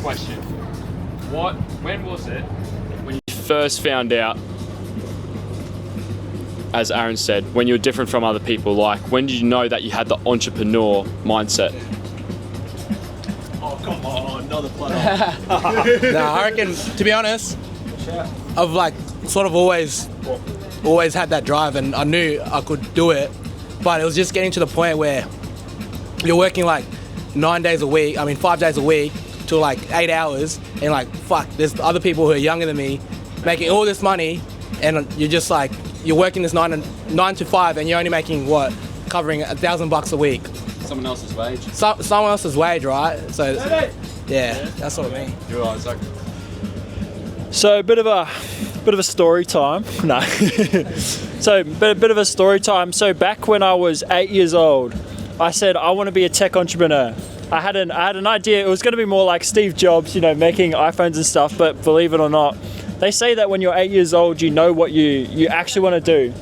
question. When was it when you first found out, as Aaron said, when you were different from other people? Like, when did you know that you had the entrepreneur mindset? Oh, come on, another plot. Nah, I reckon, to be honest, I've like sort of always had that drive, and I knew I could do it, but it was just getting to the point where you're working like 5 days a week to like 8 hours, and like, fuck, there's other people who are younger than me making all this money, and you're just like, you're working this 9 to 5, and you're only making what, covering $1,000 a week. Someone else's wage. Someone else's wage, right? So yeah, that's what I mean. You're right, Zach. So a bit of a story time. No. So bit of a story time. So back when I was 8 years old, I said I want to be a tech entrepreneur. I had an idea. It was going to be more like Steve Jobs, making iPhones and stuff. But believe it or not, they say that when you're 8 years old, you know what you actually want to do.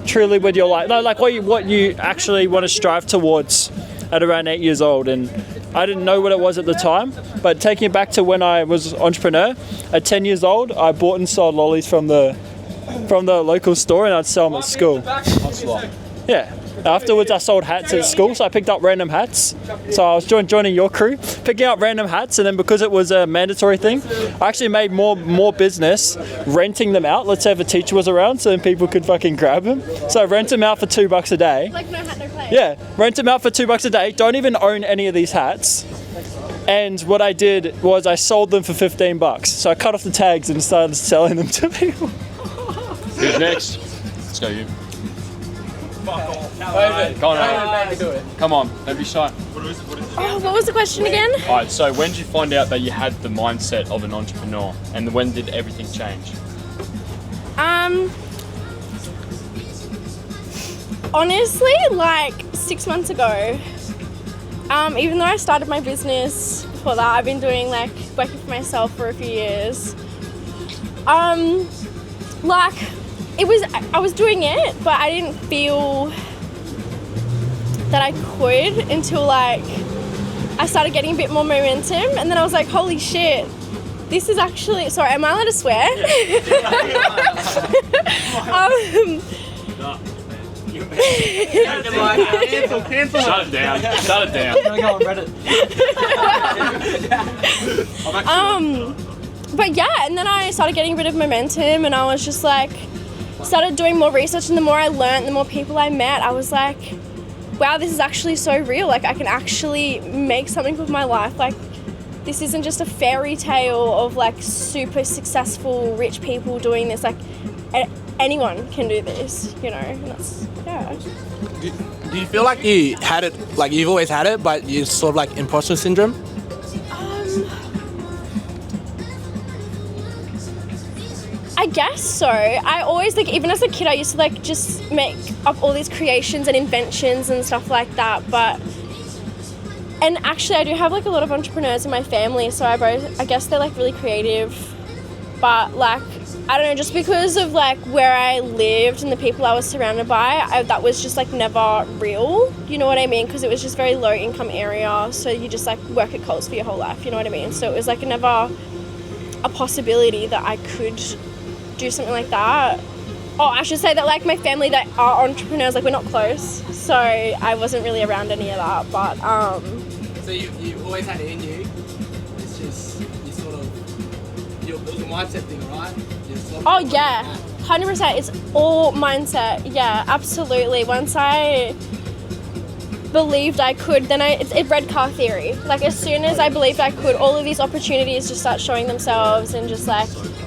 Truly, with your life, what you actually want to strive towards at around 8 years old. And I didn't know what it was at the time. But taking it back to when I was an entrepreneur, at 10 years old, I bought and sold lollies from the local store, and I'd sell them at school. Yeah. Afterwards, I sold hats at school, so I picked up random hats. So I was joining your crew, picking up random hats, and then because it was a mandatory thing, I actually made more business renting them out. Let's say if a teacher was around, so then people could fucking grab them. So I rent them out for $2 a day. Like no hat, no play. Yeah, rent them out for $2 a day. Don't even own any of these hats. And what I did was I sold them for $15. So I cut off the tags and started selling them to people. Who's next? Let's go, you. Go on, Come on, don't be shy. Oh, what was the question again? Alright, so when did you find out that you had the mindset of an entrepreneur, and when did everything change? Honestly, like 6 months ago. Even though I started my business before that, I've been doing working for myself for a few years. I was doing it, but I didn't feel that I could until I started getting a bit more momentum, and then I was like, holy shit, this is actually, sorry, am I allowed to swear? Cancel. Shut it down. Go on Reddit. But yeah, and then I started getting a bit of momentum, and I was just started doing more research, and the more I learned, the more people I met, I was like, wow, this is actually so real. I can actually make something with my life. This isn't just a fairy tale of super successful rich people doing this. Anyone can do this, and that's, yeah. Do you feel like you had it, you've always had it, but you sort of imposter syndrome? I guess so. I always even as a kid, I used to just make up all these creations and inventions and stuff like that. And actually, I do have a lot of entrepreneurs in my family, so I guess they're really creative. But I don't know, just because of where I lived and the people I was surrounded by, that was just never real. You know what I mean? Because it was just very low income area, so you just work at Coles for your whole life. You know what I mean? So it was never a possibility that I could do something like that. Oh, I should say that my family that are entrepreneurs, we're not close, so I wasn't really around any of that. But So you always had it in you. It's just you sort of it was a mindset thing, right? Oh yeah, 100%. It's all mindset. Yeah, absolutely. Once I believed I could, then it's red car theory. As soon as I believed I could, all of these opportunities just start showing themselves, and just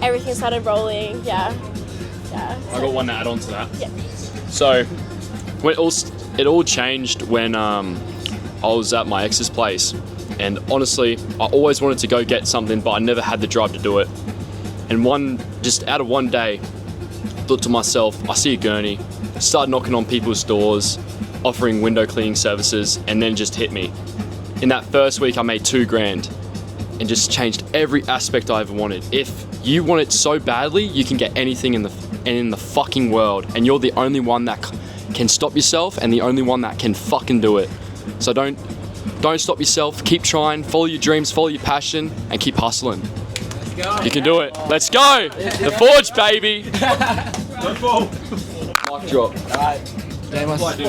everything started rolling. Yeah. I got one to add on to that. Yeah. So it all changed when I was at my ex's place, and honestly, I always wanted to go get something, but I never had the drive to do it. And just out of one day, thought to myself, I see a gurney, started knocking on people's doors, offering window cleaning services, and then just hit me. In that first week, I made $2,000 and just changed every aspect I ever wanted. If you want it so badly, you can get anything in the fucking world, and you're the only one that can stop yourself and the only one that can fucking do it. So don't Don't stop yourself. Keep trying. Follow your dreams. Follow your passion, and keep hustling. You can do it. Let's go. The Forge, baby. Don't fall. Mic drop. Alright.